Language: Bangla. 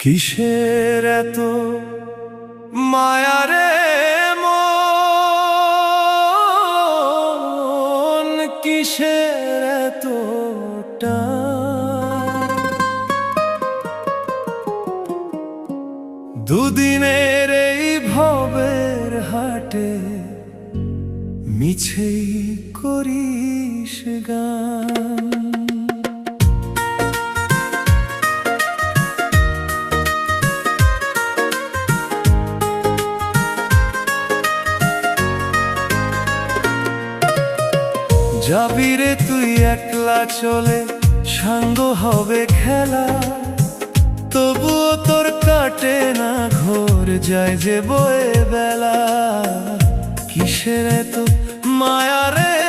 কিসের এত মায়া রে মন, কিসের এত টান? দুদিনের এই ভবের হাটে মিছেই করিস গান। যাবি রে তুই একলা চলে, সাঙ্গ হবে খেলা, তবুও তোর কাটে না ঘোর, যায় যে বয়ে বেলা। কিসের এত মায়া রে